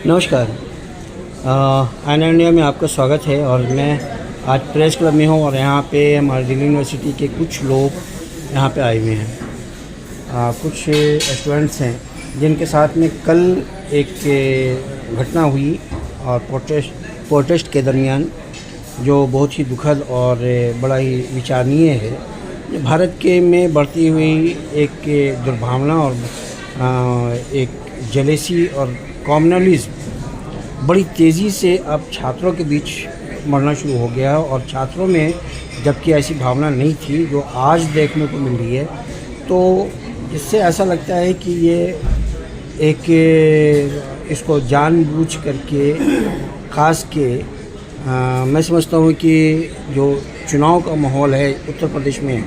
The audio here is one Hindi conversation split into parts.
नमस्कार। आयन इंडिया में आपका स्वागत है। और मैं आज प्रेस क्लब में हूँ और यहाँ पे हमारे दिल्ली यूनिवर्सिटी के कुछ लोग यहाँ पे आए हुए हैं। कुछ स्टूडेंट्स हैं जिनके साथ में कल एक घटना हुई और प्रोटेस्ट के दरमियान, जो बहुत ही दुखद और बड़ा ही विचारणीय है। भारत के में बढ़ती हुई एक दुर्भावना और एक जेलेसी और कॉम्युनलिज्म बड़ी तेज़ी से अब छात्रों के बीच बढ़ना शुरू हो गया है। और छात्रों में जबकि ऐसी भावना नहीं थी जो आज देखने को मिल रही है, तो इससे ऐसा लगता है कि ये एक इसको जानबूझ करके ख़ास के मैं समझता हूँ कि जो चुनाव का माहौल है उत्तर प्रदेश में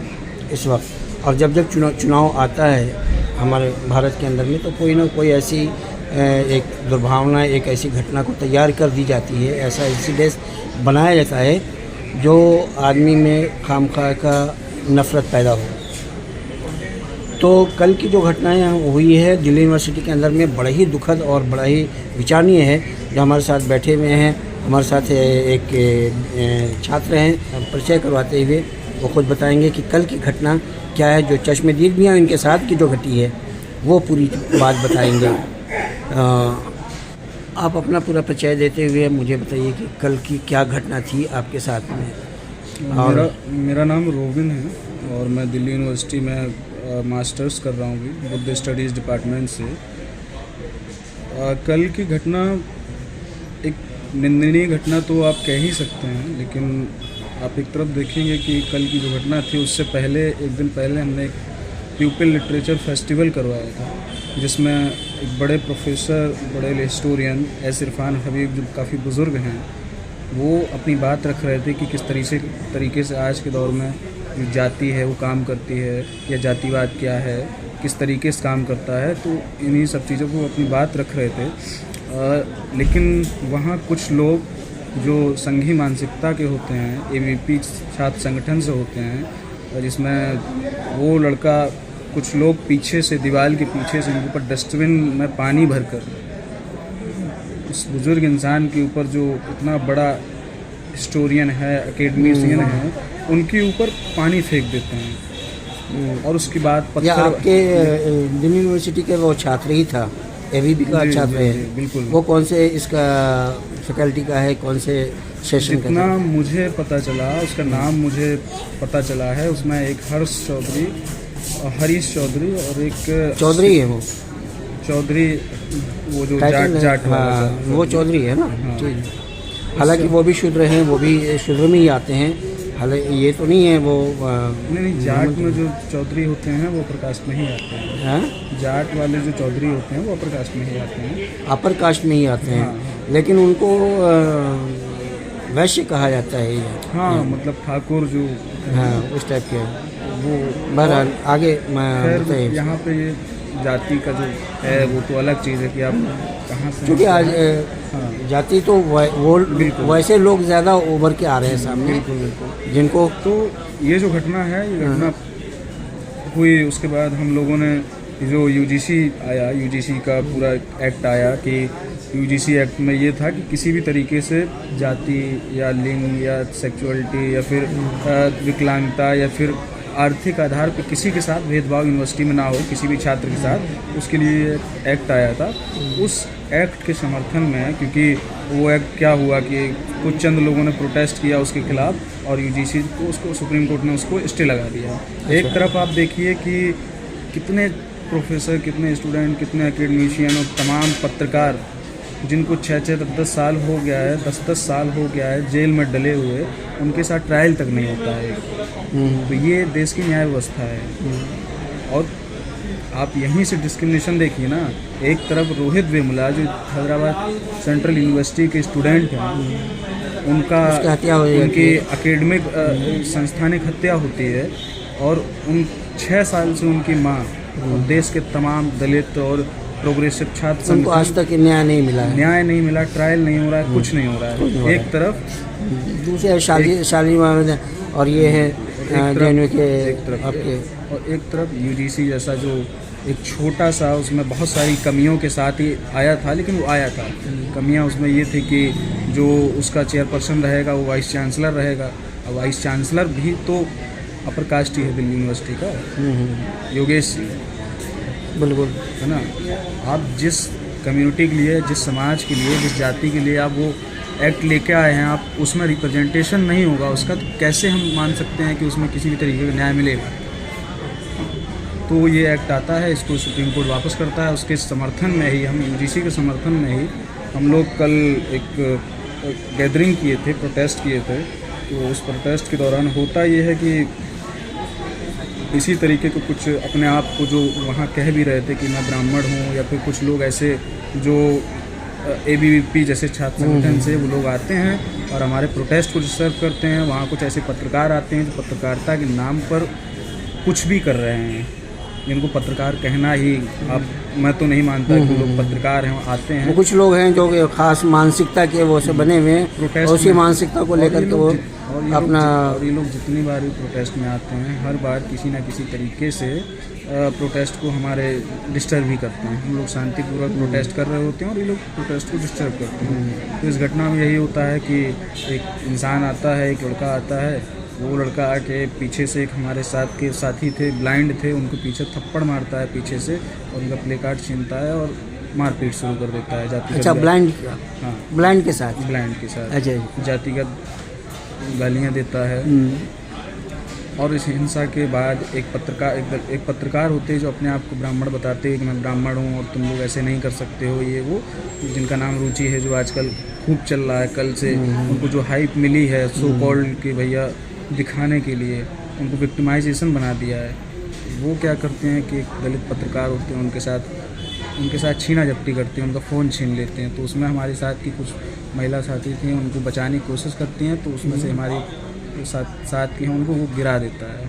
इस वक्त, और जब जब चुनाव आता है हमारे भारत के अंदर में, तो कोई ना कोई ऐसी एक दुर्भावना, एक ऐसी घटना को तैयार कर दी जाती है, ऐसा इंसिडेंस बनाया जाता है जो आदमी में खामखा का नफ़रत पैदा हो। तो कल की जो घटनाएं हुई है दिल्ली यूनिवर्सिटी के अंदर में, बड़ा ही दुखद और बड़ा ही विचारणीय है। जो हमारे साथ बैठे हुए हैं, हमारे साथ एक छात्र हैं, परिचय करवाते हुए वो खुद बताएंगे कि कल की घटना क्या है। जो चश्मदीद भी हैं इनके साथ की जो घटी है वो पूरी बात बताएंगे। आप अपना पूरा परिचय देते हुए मुझे बताइए कि कल की क्या घटना थी आपके साथ में। मेरा नाम रोबिन है और मैं दिल्ली यूनिवर्सिटी में मास्टर्स कर रहा हूँ बुद्ध स्टडीज़ डिपार्टमेंट से। कल की घटना एक निंदनीय घटना तो आप कह ही सकते हैं, लेकिन आप एक तरफ देखेंगे कि कल की जो घटना थी उससे पहले, एक दिन पहले हमने एक प्यूपिल लिटरेचर फेस्टिवल करवाया था, जिसमें एक बड़े प्रोफेसर, बड़े हिस्टोरियन एस इरफान हबीब, जो काफ़ी बुज़ुर्ग हैं, वो अपनी बात रख रहे थे कि किस तरीके से आज के दौर में जो जाति है वो काम करती है, या जातिवाद क्या है, किस तरीके से काम करता है। तो इन्हीं सब चीज़ों को अपनी बात रख रहे थे। लेकिन वहाँ कुछ लोग जो संघी मानसिकता के होते हैं, ABP छात्र संगठन से होते हैं, जिसमें वो लड़का, कुछ लोग पीछे से, दीवार के पीछे से उनके ऊपर डस्टबिन में पानी भरकर उस बुज़ुर्ग इंसान के ऊपर, जो इतना बड़ा हिस्टोरियन है, एकेडमिशियन है, उनके ऊपर पानी फेंक देते हैं। और उसके बाद पत्थर। आपके दिल्ली यूनिवर्सिटी के वो छात्र ही था, ABP का छात्र है? बिल्कुल। वो कौन से इसका फैकल्टी का है, कौन से सेशन का? जितना मुझे पता चला, उसका नाम मुझे पता चला है, उसमें एक हरीश चौधरी और एक चौधरी है। वो चौधरी, वो जो जाट हाँ, वो चौधरी है ना। हाँ। ठीक। हालांकि वो भी शूद्र हैं, वो भी शूद्र में ही आते हैं। हालांकि ये तो नहीं है वो नहीं, जाट में जो चौधरी होते हैं वो अपर कास्ट में ही आते हैं। हाँ? जाट वाले जो चौधरी होते हैं वो अपर कास्ट में ही आते हैं। अपर कास्ट में ही आते हैं। हाँ। लेकिन उनको वैश्य कहा जाता है। हाँ, मतलब ठाकुर जो, हाँ, उस टाइप के वो। बहरहाल आगे खैर, यहाँ पे ये जाति का जो है वो तो अलग चीज़ है कि आप कहाँ से, क्योंकि आज जाति तो वो वैसे लोग ज़्यादा उभर के आ रहे हैं सामने। बिल्कुल। जिनको तो ये जो घटना है, ये घटना हुई, उसके बाद हम लोगों ने जो UGC आया, UGC का पूरा एक्ट आया कि UGC एक्ट में ये था कि किसी भी तरीके से जाति या लिंग या सेक्सुअलिटी या फिर विकलांगता या फिर आर्थिक आधार पर किसी के साथ भेदभाव यूनिवर्सिटी में ना हो, किसी भी छात्र के साथ। उसके लिए एक्ट आया था। उस एक्ट के समर्थन में, क्योंकि वो एक्ट क्या हुआ कि कुछ चंद लोगों ने प्रोटेस्ट किया उसके खिलाफ, और UGC को, उसको सुप्रीम कोर्ट ने उसको स्टे लगा दिया। एक तरफ आप देखिए कि कितने प्रोफेसर, कितने स्टूडेंट, कितने एकेडमिशियन और तमाम पत्रकार, जिनको 6-6, 10-10 साल हो गया है, 10-10 साल हो गया है जेल में डले हुए, उनके साथ ट्रायल तक नहीं होता है। तो ये देश की न्याय व्यवस्था है। और आप यहीं से डिस्क्रिमिनेशन देखिए ना। एक तरफ रोहित वेमुला, जो हैदराबाद सेंट्रल यूनिवर्सिटी के स्टूडेंट हैं, उनका उनकी एकेडमिक संस्थानिक हत्या होती है, और उन 6 साल से उनकी माँ, देश के तमाम दलित और प्रोग्रेसिव छात्र, उनको आज तक न्याय नहीं मिला है। न्याय नहीं मिला, ट्रायल नहीं हो रहा है, कुछ नहीं हो रहा है। एक तरफ दूसरे शाली और ये है एक तरफ UGC जैसा जो एक छोटा सा, उसमें बहुत सारी कमियों के साथ ही आया था, लेकिन वो आया था। कमियां उसमें ये थी कि जो उसका चेयरपर्सन रहेगा वो वाइस चांसलर रहेगा। अब वाइस चांसलर भी तो अपर कास्ट ही है दिल्ली यूनिवर्सिटी का, योगेश सिंह, बिल्कुल। है ना। आप जिस कम्युनिटी के लिए, जिस समाज के लिए, जिस जाति के लिए आप वो एक्ट लेके आए हैं, आप उसमें रिप्रेजेंटेशन नहीं होगा उसका, तो कैसे हम मान सकते हैं कि उसमें किसी भी तरीके का न्याय मिलेगा। तो ये एक्ट आता है, इसको सुप्रीम कोर्ट वापस करता है। उसके समर्थन में ही हम, यूजीसी के समर्थन में ही हम लोग कल एक गैदरिंग किए थे, प्रोटेस्ट किए थे। तो उस प्रोटेस्ट के दौरान होता ये है कि इसी तरीके को कुछ अपने आप को जो वहाँ कह भी रहे थे कि मैं ब्राह्मण हूँ, या फिर कुछ लोग ऐसे जो ABVP जैसे छात्र संगठन से वो लोग आते हैं और हमारे प्रोटेस्ट को डिस्टर्ब करते हैं। वहाँ कुछ ऐसे पत्रकार आते हैं जो पत्रकारिता के नाम पर कुछ भी कर रहे हैं, जिनको पत्रकार कहना ही आप, मैं तो नहीं मानता कि लोग पत्रकार हैं। आते हैं, कुछ लोग हैं जो कि खास मानसिकता के वो से बने हुए हैं, प्रोटेस्ट उसी मानसिकता को लेकर के वो अपना, और ये लोग जितनी बार भी प्रोटेस्ट में आते हैं, हर बार किसी ना किसी तरीके से प्रोटेस्ट को हमारे डिस्टर्ब ही करते हैं। हम लोग शांतिपूर्वक प्रोटेस्ट कर रहे होते हैं और ये लोग प्रोटेस्ट को डिस्टर्ब करते हैं। तो इस घटना में यही होता है कि एक इंसान आता है, एक लड़का आता है, वो लड़का आके पीछे से एक हमारे साथ के साथी थे, ब्लाइंड थे, उनको पीछे थप्पड़ मारता है पीछे से, और उनका प्ले कार्ड छीनता है और मारपीट शुरू कर देता है जातिगत। अच्छा, ब्लाइंड, हाँ, ब्लाइंड के साथ, ब्लाइंड के साथ अच्छा, जातिगत गालियाँ देता है। और इस हिंसा के बाद एक पत्रकार होते हैं जो अपने आप को ब्राह्मण बताते हैं कि मैं ब्राह्मण हूँ और तुम लोग ऐसे नहीं कर सकते हो, ये वो, जिनका नाम रुचि है, जो आजकल खूब चल रहा है। कल से उनको जो हाइप मिली है सो कॉल्ड कि भैया दिखाने के लिए, उनको विक्टिमाइजेशन बना दिया है। वो क्या करते हैं कि एक दलित पत्रकार होते हैं, उनके साथ छीना झपटी करते हैं, उनका फ़ोन छीन लेते हैं। तो उसमें हमारे साथ की कुछ महिला साथी थी, उनको बचाने की कोशिश करती हैं, तो उसमें से हमारी साथ की हैं, उनको वो गिरा देता है।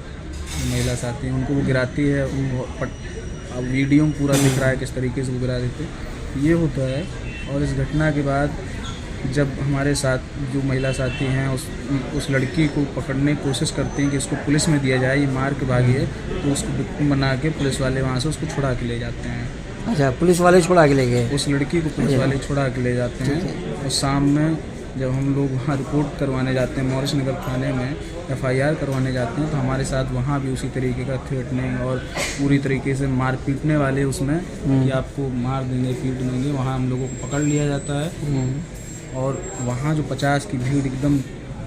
महिला साथी उनको वो गिराती है, अब वीडियो में पूरा दिख रहा है किस तरीके से वो गिरा देते हैं, ये होता है। और इस घटना के बाद जब हमारे साथ जो महिला साथी हैं उस लड़की को पकड़ने की कोशिश करते हैं कि इसको पुलिस में दिया जाए, ये मार के भागी है, तो उसको विक्टिम बना के पुलिस वाले वहाँ से उसको छुड़ा के ले जाते हैं। अच्छा, पुलिस वाले छुड़ा के ले गए उस लड़की को, पुलिस वाले छुड़ा के ले जाते हैं। और शाम में जब हम लोग वहाँ रिपोर्ट करवाने जाते हैं, मॉरिस नगर थाने में FIR करवाने जाते हैं, तो हमारे साथ वहाँ भी उसी तरीके का थ्रेटनिंग और पूरी तरीके से मार पीटने वाले उसमें कि आपको मार देंगे, पीट देंगे। वहाँ हम लोगों को पकड़ लिया जाता है और वहाँ जो 50 की भीड़ एकदम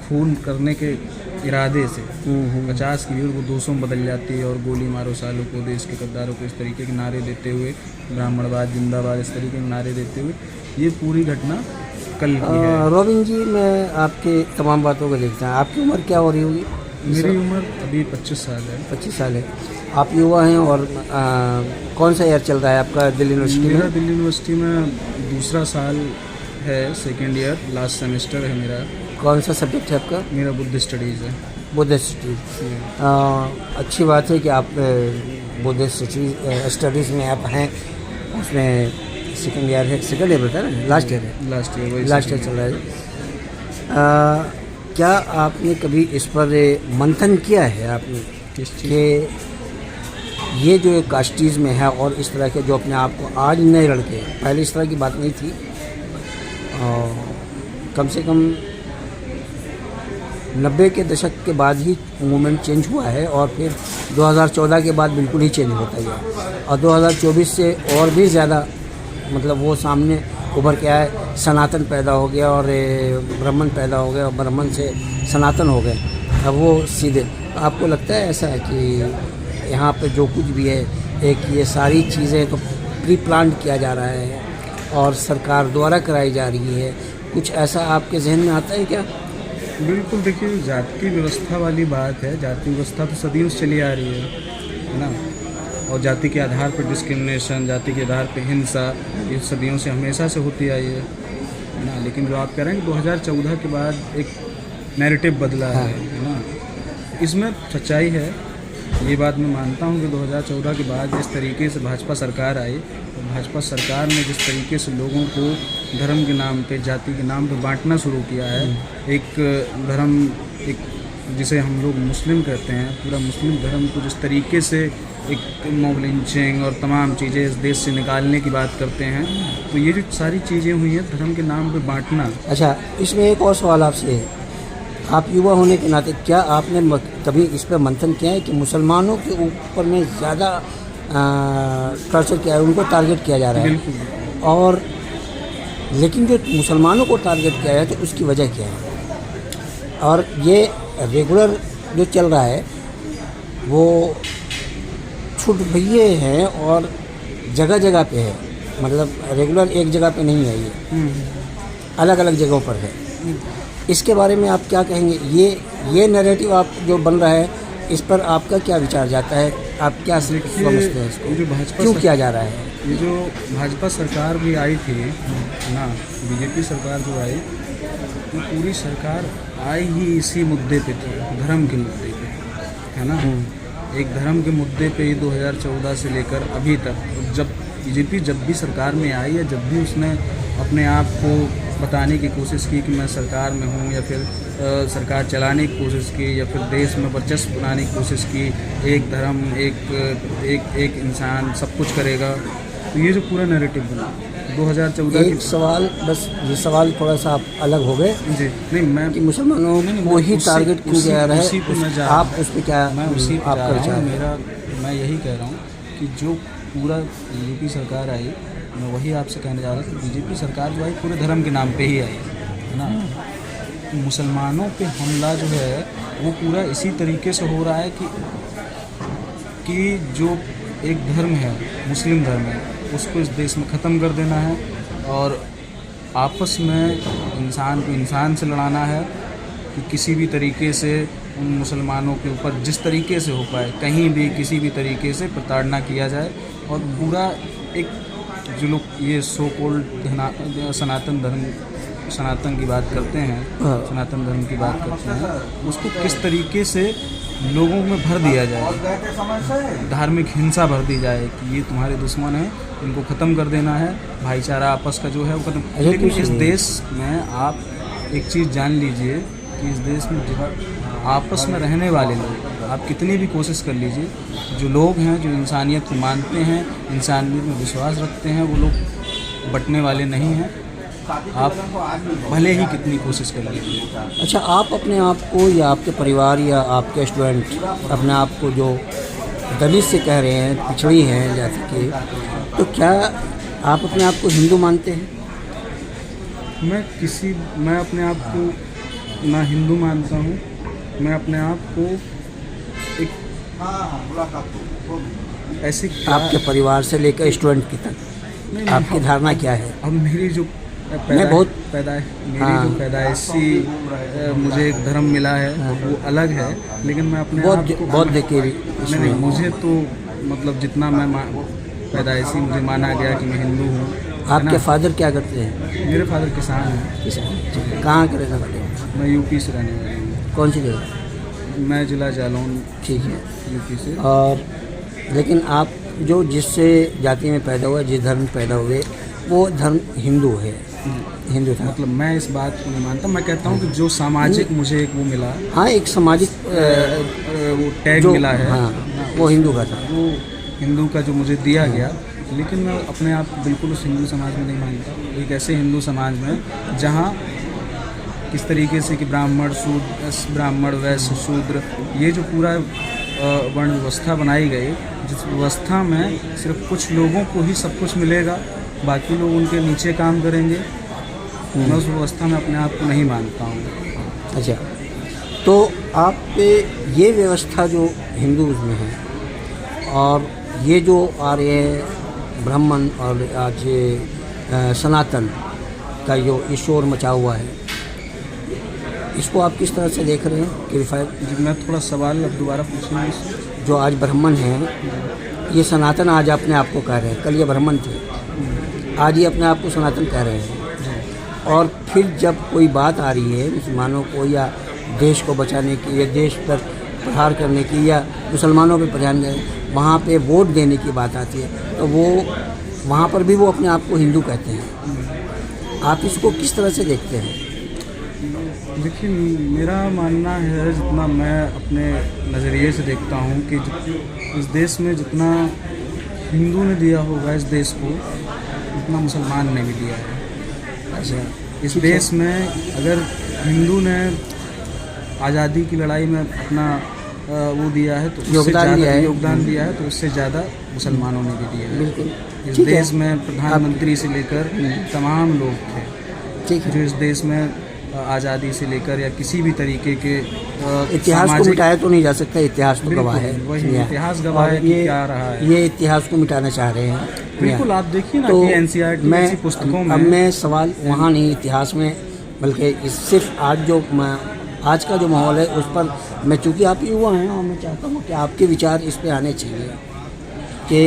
खून करने के इरादे से 50 की भीड़ वो 200 में बदल जाती है और गोली मारो सालों को, देश के गद्दारों को, इस तरीके के नारे देते हुए, ब्राह्मणवाद जिंदाबाद, इस तरीके के नारे देते हुए ये पूरी घटना कल की है। रोबिन जी, मैं आपके तमाम बातों को देखता हूँ, आपकी उम्र क्या हो रही होगी? मेरी उम्र अभी 25 साल है। 25 साल है। आप युवा हैं और कौन सा ईयर चल रहा है आपका दिल्ली यूनिवर्सिटी में? मेरा दिल्ली यूनिवर्सिटी में दूसरा साल है, सेकेंड ईयर, लास्ट सेमेस्टर है मेरा। कौन सा सब्जेक्ट है आपका? मेरा बुद्ध स्टडीज़ है। बुद्धिस्ट स्टडीज, अच्छी बात है कि आप बुद्धिस्ट स्टडीज़ में आप हैं। उसमें सेकेंड ईयर है, सेकेंड ईयर बता रहे हैं, लास्ट ईयर है, लास्ट ईयर चल रहा है। क्या आपने कभी इस पर मंथन किया है आपने कि ये जो एक कास्टिज़्म में है और इस तरह के जो अपने आप को, आज नए लड़के, पहले इस तरह की बात नहीं थी, कम से कम 90 के दशक के बाद ही मूवमेंट चेंज हुआ है और फिर 2014 के बाद बिल्कुल ही चेंज होता गया और 2024 से और भी ज़्यादा मतलब वो सामने उभर के आए, सनातन पैदा हो गया और ब्राह्मण पैदा हो गया और ब्राह्मण से सनातन हो गए। अब वो सीधे, आपको लगता है ऐसा है कि यहाँ पे जो कुछ भी है, एक ये सारी चीज़ें तो प्री प्लान किया जा रहा है और सरकार द्वारा कराई जा रही है, कुछ ऐसा आपके जहन में आता है क्या? बिल्कुल, देखिए जाति की व्यवस्था वाली बात है। जाति व्यवस्था तो सदियों से चली आ रही है ना, और जाति के आधार पर डिस्क्रिमिनेशन, जाति के आधार पर हिंसा, ये सदियों से हमेशा से होती आई है ना। लेकिन जो आप कह रहे हैं कि 2014 के बाद एक नैरेटिव बदला है ना, इसमें सच्चाई है। ये बात मैं मानता हूँ कि 2014 के बाद जिस तरीके से भाजपा सरकार आई, तो भाजपा सरकार ने जिस तरीके से लोगों को धर्म के नाम पे, जाति के नाम पे बांटना शुरू किया है, एक धर्म, एक जिसे हम लोग मुस्लिम कहते हैं, पूरा मुस्लिम धर्म को जिस तरीके से एक मॉब लिंचिंग और तमाम चीज़ें इस देश से निकालने की बात करते हैं, तो ये जो सारी चीज़ें हुई हैं धर्म के नाम पे बांटना। अच्छा, इसमें एक और सवाल आपसे है, आप युवा होने के नाते क्या आपने कभी इस पर मंथन किया है कि मुसलमानों के ऊपर में ज़्यादा टॉर्चर किया है, उनको टारगेट किया जा रहा है? बिल्कुल। और लेकिन जो मुसलमानों को टारगेट किया है तो उसकी वजह क्या है? और ये रेगुलर जो चल रहा है वो छूट भैये हैं और जगह जगह पे है, मतलब रेगुलर एक जगह पे नहीं है, ये अलग अलग जगहों पर है। इसके बारे में आप क्या कहेंगे? ये नैरेटिव आप जो बन रहा है, इस पर आपका क्या विचार जाता है? आप क्या समझते हैं इसको? जो भाजपा क्यों किया जा रहा है? ये जो भाजपा सरकार भी आई थी ना, बीजेपी सरकार जो आई, वो पूरी सरकार आई ही इसी मुद्दे पे थी, धर्म के मुद्दे पे, है ना। एक धर्म के मुद्दे पे ही 2014 से लेकर अभी तक, जब बीजेपी जब भी सरकार में आई या जब भी उसने अपने आप को बताने की कोशिश की कि मैं सरकार में हूँ, या फिर सरकार चलाने की कोशिश की, या फिर देश में वर्चस्व बनाने की कोशिश की, एक धर्म एक इंसान सब कुछ करेगा, तो ये जो पूरा नैरेटिव बना 2014 एक सवाल, बस ये सवाल थोड़ा सा आप अलग हो गए जी, नहीं मैं कि मुसलमानों को ही टारगेट क्यों किया जा रहा है, आप उस पर क्या मैं उसी पर आपका विचार है? मैं यही कह रहा हूँ कि जो पूरा बीजेपी सरकार आई, मैं वही आपसे कहने जा रहा था कि बीजेपी सरकार जो आई पूरे धर्म के नाम पे ही आई, है ना। मुसलमानों पे हमला जो है वो पूरा इसी तरीके से हो रहा है कि जो एक धर्म है, मुस्लिम धर्म है, उसको इस देश में ख़त्म कर देना है और आपस में इंसान को इंसान से लड़ाना है कि किसी भी तरीके से उन मुसलमानों के ऊपर जिस तरीके से हो पाए, कहीं भी किसी भी तरीके से प्रताड़ना किया जाए, और पूरा एक जो लोग ये सो कोल्ड सनातन की बात करते हैं, सनातन धर्म की बात करते हैं, उसको किस तरीके से लोगों में भर दिया जाए, धार्मिक हिंसा भर दी जाए कि ये तुम्हारे दुश्मन हैं, इनको ख़त्म कर देना है, भाईचारा आपस का जो है वो ख़त्म। लेकिन इस देश में आप एक चीज़ जान लीजिए कि इस देश में आपस में रहने वाले लोग, आप कितनी भी कोशिश कर लीजिए, जो लोग हैं जो इंसानियत को मानते हैं, इंसानियत में विश्वास रखते हैं, वो लोग बंटने वाले नहीं हैं, आप भले ही कितनी कोशिश कर लीजिए। अच्छा, आप अपने आप को या आपके परिवार या आपके स्टूडेंट अपने आप को जो दलित से कह रहे हैं, पिछड़ी हैं जैसे कि, तो क्या आप अपने आप को हिंदू मानते हैं? मैं अपने आप को ना हिंदू मानता हूँ, मैं अपने आप को एक ऐसे आपके परिवार से लेकर स्टूडेंट की तक आपकी धारणा क्या है? अब मेरी जो पैदाइशी मुझे एक धर्म मिला है वो अलग है, लेकिन मैं अपने बौद्ध के नहीं, मुझे तो मतलब जितना मैं पैदाइशी मुझे माना गया कि मैं हिंदू हूँ। आपके फादर क्या करते हैं? मेरे फादर किसान हैं। किसान? कहाँ के रहने वाले? मैं यूपी से रहने वाला हूँ। कौन सी जगह? मैं जिला जालौन। ठीक है, यूपी से। और लेकिन आप जो जिससे जाति में पैदा हुए, जिस धर्म में पैदा हुए, वो धर्म हिंदू है, हिंदू था। मतलब मैं इस बात को नहीं मानता, मैं कहता हूँ कि जो सामाजिक मुझे एक वो मिला, हाँ, एक सामाजिक वो टैग मिला है, हाँ, वो हिंदू का था, वो हिंदू का जो मुझे दिया गया, लेकिन मैं अपने आप को बिल्कुल उस हिंदू समाज में नहीं मानता। एक ऐसे हिंदू समाज में जहाँ किस तरीके से कि ब्राह्मण वैश्य शूद्र, ये जो पूरा वर्ण व्यवस्था बनाई गई, जिस व्यवस्था में सिर्फ कुछ लोगों को ही सब कुछ मिलेगा, बाकी लोग उनके नीचे काम करेंगे, मैं उस व्यवस्था में अपने आप को नहीं मानता हूँ। अच्छा, तो आप पे ये व्यवस्था जो हिंदूज़ में है और ये जो आ रहे हैं ब्राह्मण और आज सनातन का जो शोर मचा हुआ है, इसको आप किस तरह से देख रहे हैं? जी, मैं थोड़ा सवाल अब दोबारा पूछूँगा। जो आज ब्राह्मण हैं, ये सनातन आज अपने आप को कह रहे हैं, कल ये ब्राह्मण थे, आज ये अपने आप को सनातन कह रहे हैं, और फिर जब कोई बात आ रही है मुसलमानों को या देश को बचाने की या देश पर प्रहार करने की या मुसलमानों पर प्रधान वहाँ पे वोट देने की बात आती है, तो वो वहाँ पर भी वो अपने आप को हिंदू कहते हैं। आप इसको किस तरह से देखते हैं? देखिए, मेरा मानना है, जितना मैं अपने नज़रिए से देखता हूँ कि इस देश में जितना हिंदू ने दिया होगा इस देश को, उतना मुसलमान ने भी दिया है। अच्छा, इस देश में अगर हिंदू ने आज़ादी की लड़ाई में अपना वो दिया है तो योगदान दिया है तो उससे ज़्यादा मुसलमानों ने भी दिया है। बिल्कुल इस ठीक है। देश में प्रधानमंत्री से लेकर तमाम लोग थे ठीक है, जो इस देश में आज़ादी से लेकर या किसी भी तरीके के इतिहास को मिटाया तो नहीं जा सकता, इतिहास तो गवाह है। वही इतिहास गवाह है कि क्या रहा है। ये इतिहास को मिटाना चाह रहे हैं। बिल्कुल, आप देखिए ना तो कि एनसीईआरटी जैसी पुस्तकों में, अब मैं सवाल वहाँ नहीं इतिहास में, बल्कि सिर्फ आज का जो माहौल है उस पर मैं, चूँकि आप युवा हैं और मैं चाहता हूँ कि आपके विचार इस पे आने चाहिए कि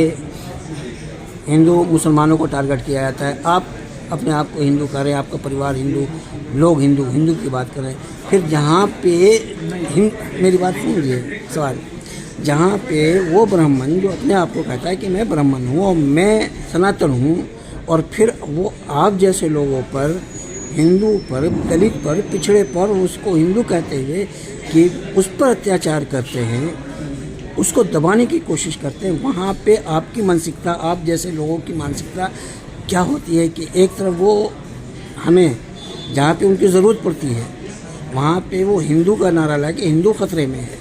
हिंदू मुसलमानों को टारगेट किया जाता है। आप अपने आप को हिंदू कह रहे हैं, आपका परिवार हिंदू, लोग हिंदू की बात कर रहे हैं। फिर जहाँ पे मेरी बात सुन लीजिए सवाल, जहाँ पे वो ब्राह्मण जो अपने आप को कहता है कि मैं ब्राह्मण हूँ और मैं सनातन हूँ, और फिर वो आप जैसे लोगों पर, हिंदू पर, दलित पर, पिछड़े पर, उसको हिंदू कहते हुए कि उस पर अत्याचार करते हैं, उसको दबाने की कोशिश करते हैं, वहाँ पे आपकी मानसिकता, आप जैसे लोगों की मानसिकता क्या होती है कि एक तरफ वो हमें जहाँ पे उनकी ज़रूरत पड़ती है वहाँ पे वो हिंदू का नारा ला के हिंदू खतरे में है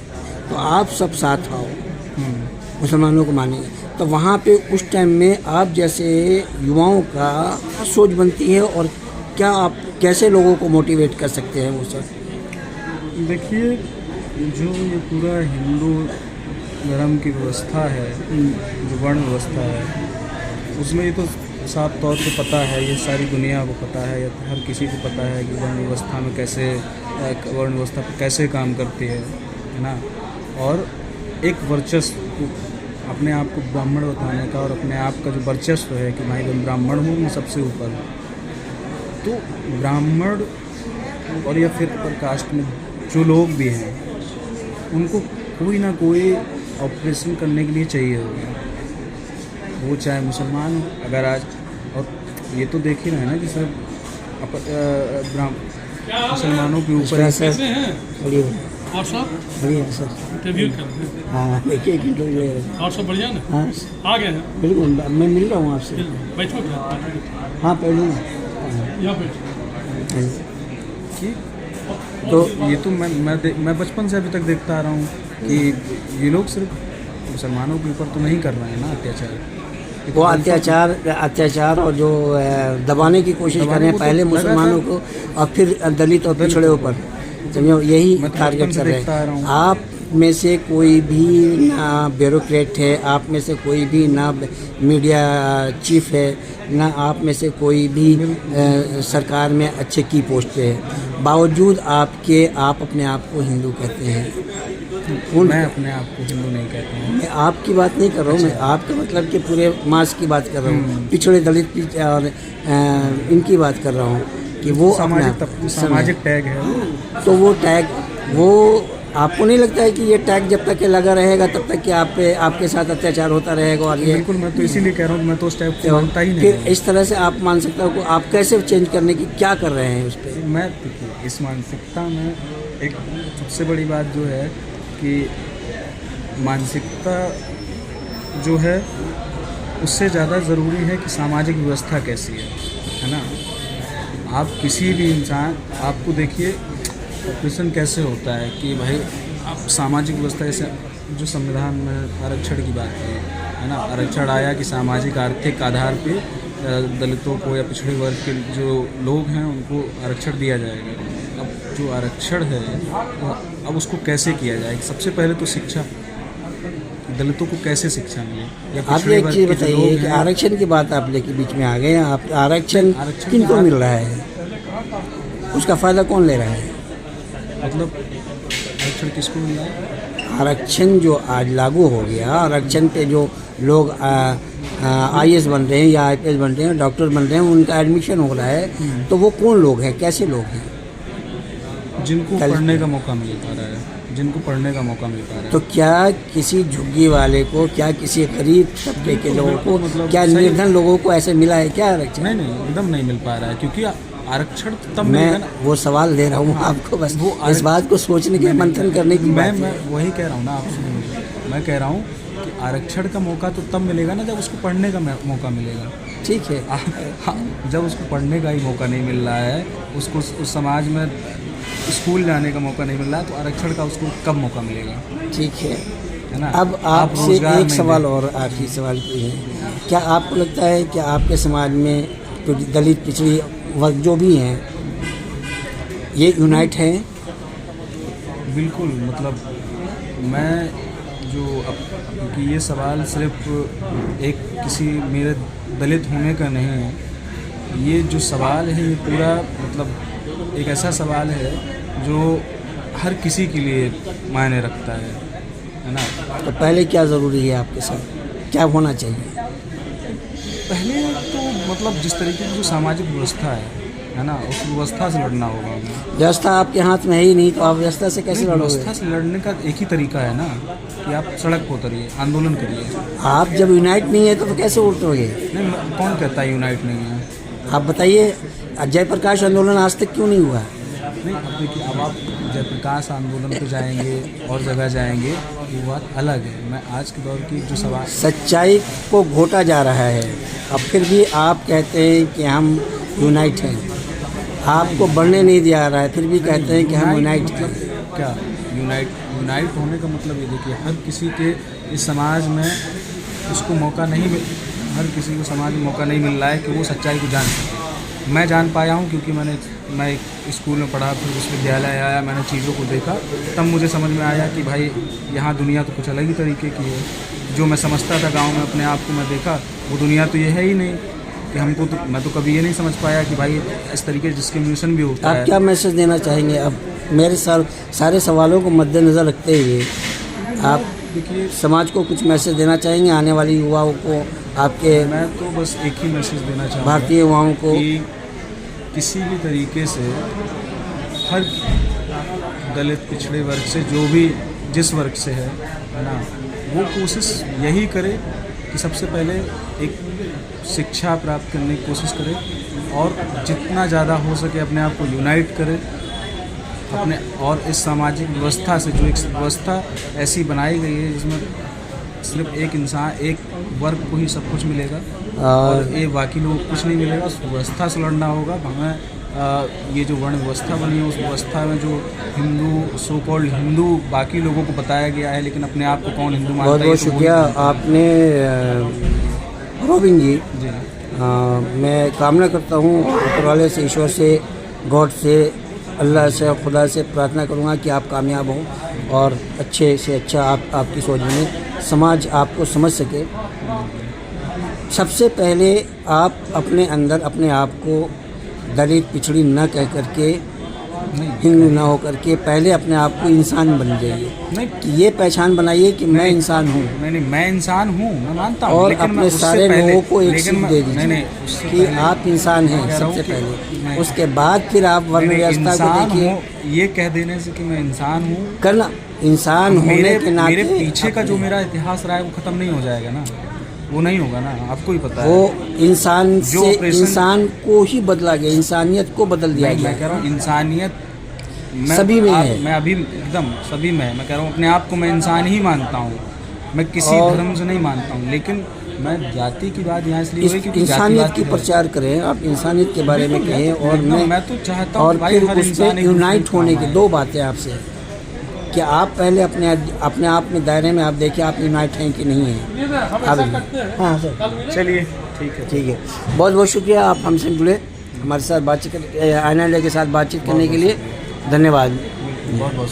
तो आप सब साथ आओ, मुसलमानों को मानिए, तो वहाँ पे उस टाइम में आप जैसे युवाओं का सोच बनती है, और क्या आप कैसे लोगों को मोटिवेट कर सकते हैं वो सब? देखिए, जो ये पूरा हिंदू धर्म की व्यवस्था है, जो वर्ण व्यवस्था है, उसमें ये तो साफ तौर पे पता है, ये सारी दुनिया को पता है, या हर किसी को पता है कि वर्ण व्यवस्था में कैसे, वर्ण व्यवस्था पर कैसे काम करती है ना। और एक वर्चस्व, अपने आप को ब्राह्मण बताने का, और अपने आप का जो वर्चस्व है कि भाई मैं ब्राह्मण हूँ, मैं सबसे ऊपर हूँ, तो ब्राह्मण और या फिर अपर कास्ट में जो लोग भी हैं, उनको कोई ना कोई ऑपरेशन करने के लिए चाहिए होगा, वो चाहे मुसलमान हो। अगर आज, और ये तो देख ही रहे हैं ना कि सर मुसलमानों के ऊपर बढ़िया सर, हाँ देखिए और सब बढ़िया ना? हाँ आ गए हैं? बिल्कुल, मैं मिल रहा हूँ आपसे। बैठो क्या? हाँ पहलूँगा। यहाँ बैठो। तो ये तो मैं बचपन से अभी तक देखता आ रहा हूँ कि ये लोग सिर्फ मुसलमानों के ऊपर तो नहीं कर रहे हैं ना अत्याचार, वो अत्याचार और जो दबाने की कोशिश कर रहे हैं पहले मुसलमानों को और फिर दलित और पिछड़ों पर, समझो यही टारगेट कर रहे हैं। आप में से कोई भी ना ब्यूरोक्रेट है, आप में से कोई भी ना मीडिया चीफ है, ना आप में से कोई भी सरकार में अच्छे की पोस्ट पे है, बावजूद आपके आप अपने आप को हिंदू कहते हैं। मैं अपने आप को हिंदू नहीं कहता हूँ। मैं आपकी बात नहीं कर रहा हूँ, मैं आपका मतलब कि पूरे मास की बात कर रहा हूँ, पिछड़े दलित और इनकी बात कर रहा हूँ कि वो सामाजिक टैग है। तो वो टैग, वो आपको नहीं लगता है कि ये टैग जब तक लगा रहेगा तब तक कि आपके साथ अत्याचार होता रहेगा? और ये बिल्कुल, मैं तो इसीलिए कह रहा हूँ, मैं तो उस टैग को मानता ही नहीं। फिर इस तरह से आप मानसिकता को आप कैसे चेंज करने की क्या कर रहे हैं उस पर? मैं देखिए, इस मानसिकता में एक सबसे बड़ी बात जो है कि मानसिकता जो है उससे ज़्यादा ज़रूरी है कि सामाजिक व्यवस्था कैसी है ना। आप किसी भी इंसान, आपको देखिए ऑपरेशन कैसे होता है कि भाई आप सामाजिक व्यवस्था, जैसे जो संविधान में आरक्षण की बात है ना, आरक्षण आया कि सामाजिक आर्थिक आधार पे दलितों को या पिछड़े वर्ग के जो लोग हैं उनको आरक्षण दिया जाएगा। अब जो आरक्षण है अब उसको कैसे किया जाए? सबसे पहले तो शिक्षा, दलितों को कैसे शिक्षा मिले। आप एक चीज़ बताइए कि आरक्षण की बात आप लेके बीच में आ गए हैं। आप आरक्षण किनको मिल रहा है, उसका फ़ायदा कौन ले रहा है? मतलब आरक्षण किसको मिल रहा है? आरक्षण जो आज लागू हो गया, आरक्षण पे जो लोग IAS बन रहे हैं या IPS बन रहे हैं, डॉक्टर बन रहे हैं, उनका एडमिशन हो रहा है, तो वो कौन लोग हैं, कैसे लोग हैं? जिनको पढ़ने का मौका मिल पा रहा है, जिनको पढ़ने का मौका मिल पा रहा है। तो क्या किसी झुग्गी वाले को, क्या किसी गरीब तबके के लोगों को, क्या निर्धन लोगों को ऐसे मिला है क्या आरक्षण? नहीं, एकदम नहीं मिल पा रहा है, क्योंकि आरक्षण तब मिलेगा मैं ना। वो सवाल दे रहा हूँ आपको, बस वो इस बात को सोचने के मंथन करने की बात मैं है। वही कह रहा हूँ ना, आप सुनिए, मैं कह रहा हूँ कि आरक्षण का मौका तो तब मिलेगा ना जब उसको पढ़ने का मौका मिलेगा। ठीक है, हाँ, जब उसको पढ़ने का ही मौका नहीं मिल रहा है, उसको उस समाज में स्कूल जाने का मौका नहीं मिल रहा है, तो आरक्षण का उसको कब मौका मिलेगा, ठीक है। है ना। अब आप आपसे रोजगार एक नहीं सवाल दे- और, आखिरी सवाल ये है, क्या आपको लगता है कि आपके समाज में जो दलित पिछड़ी वर्ग जो भी हैं, ये यूनाइट हैं? बिल्कुल, मतलब मैं जो अब, क्योंकि ये सवाल सिर्फ एक किसी मेरे दलित होने का नहीं है, ये जो सवाल है ये पूरा मतलब एक ऐसा सवाल है जो हर किसी के लिए मायने रखता है ना। तो पहले क्या ज़रूरी है आपके साथ, क्या होना चाहिए? पहले तो मतलब जिस तरीके की जो सामाजिक व्यवस्था है ना, उस व्यवस्था से लड़ना होगा हमें। व्यवस्था आपके हाथ में है ही नहीं, तो आप व्यवस्था से कैसे नहीं, लड़ोगे? व्यवस्था से लड़ने का एक ही तरीका है ना कि आप सड़क पर उतरिए, आंदोलन करिए। आप जब यूनाइट नहीं है तो कैसे उठोगे? नहीं, कौन कहता है यूनाइट नहीं है? आप बताइए, जयप्रकाश आंदोलन आज तक क्यों नहीं हुआ? नहीं, अब देखिए, अब आप जयप्रकाश आंदोलन पे जाएंगे और जगह जाएंगे, ये बात अलग है। मैं आज के दौर की जो सवाल, सच्चाई को घोटा जा रहा है, अब फिर भी आप कहते हैं कि हम यूनाइट हैं। आपको बढ़ने नहीं दिया रहा है, फिर भी कहते हैं कि हम यूनाइट हैं। क्या यूनाइट होने का मतलब ये देखिए, हर किसी के इस समाज में उसको मौका नहीं मिल, हर किसी को समाज में मौका नहीं मिल रहा है कि वो सच्चाई को जान सके। मैं जान पाया हूँ क्योंकि मैं एक स्कूल में पढ़ा, फिर विश्वविद्यालय आया, मैंने चीज़ों को देखा, तब मुझे समझ में आया कि भाई यहाँ दुनिया तो कुछ अलग ही तरीके की है। जो मैं समझता था गांव में अपने आप को, मैं देखा वो दुनिया तो ये है ही नहीं कि हमको तो, मैं तो कभी ये नहीं समझ पाया कि भाई इस तरीके से डिस्क्रिमिनेशन भी होता है। आप क्या मैसेज देना चाहेंगे? अब मेरे सारे सवालों को मद्देनज़र रखते हुए आप देखिए, समाज को कुछ मैसेज देना चाहेंगे, आने वाली युवाओं को, आपके मैं तो बस एक ही मैसेज देना चाहूँगा, भारतीय युवाओं को, कि किसी भी तरीके से हर दलित पिछड़े वर्ग से, जो भी जिस वर्ग से है ना, वो कोशिश यही करे कि सबसे पहले एक शिक्षा प्राप्त करने की कोशिश करे और जितना ज़्यादा हो सके अपने आप को यूनाइट करे अपने, और इस सामाजिक व्यवस्था से, जो एक व्यवस्था ऐसी बनाई गई है जिसमें सिर्फ एक इंसान, एक वर्ग को ही सब कुछ मिलेगा और ये बाकी लोग कुछ नहीं मिलेगा, उस व्यवस्था से लड़ना होगा हमें। ये जो वर्ण व्यवस्था बनी है, उस व्यवस्था में जो हिंदू, सो कॉल्ड हिंदू बाकी लोगों को बताया गया है, लेकिन अपने आप को कौन हिंदू मानता है? बहुत बहुत ये तो शुक्रिया आपने रोबिन जी। जी, मैं कामना करता हूँ ऊपर वाले से, ईश्वर से, गॉड से, अल्लाह से और खुदा से प्रार्थना करूँगा कि आप कामयाब हों और अच्छे से अच्छा आपकी सोच में समाज आपको समझ सके। सबसे पहले आप अपने अंदर अपने आप को दलित पिछड़ी न कह करके, हिंदू ना हो करके, पहले अपने आप को इंसान बन जाइए। नहीं, कि ये पहचान बनाइए कि मैं इंसान हूँ, नहीं, मैं इंसान हूँ, मैं मानता हूँ, और लेकिन मैं अपने उससे सारे पहले- लोगों को एक लेकिन सीख मैं- दे नहीं, दीजिए उससे कि पहले आप इंसान हैं मैं कह रहा हूँ सबसे कि- पहले, नहीं, उसके बाद फिर आप वर्ण नहीं, व्यवस्था को इंसान देखिए। हूँ, ये कह देने से कि मैं इंसान हूँ, करना इंसान होने मेरे के नाते मेरे पीछे का जो मेरा इतिहास रहा है वो खत्म नहीं हो जाएगा ना, वो नहीं होगा ना, आपको ही पता वो है। इंसान जो से ऑपरेशन- इंसान को ही बदला गया, इंसानियत को बदल दिया मैं कह गया। रहा हूँ इंसानियत सभी में है। मैं अभी एकदम सभी में है। मैं कह रहा हूँ अपने आप को मैं इंसान ही मानता हूँ, मैं किसी और- धर्म से नहीं मानता हूँ, लेकिन मैं जाति की बात यहाँ इसलिए हुई क्योंकि इंसानियत जातिवाद की प्रचार करें, आप इंसानियत के बारे में कहें, और मैं तो चाहता हूँ और भाई फिर हर उसमें इंसान एक यूनाइट दूसरे होने काम की आए। दो बातें आपसे, कि आप पहले अपने आप में दायरे में आप देखिए आप यूनाइट हैं कि नहीं हैं। हाँ सर, चलिए ठीक है। ठीक है, बहुत बहुत शुक्रिया आप हमसे जुड़े, हमारे साथ बातचीत आईना इंडिया के साथ बातचीत करने के लिए धन्यवाद। बहुत बहुत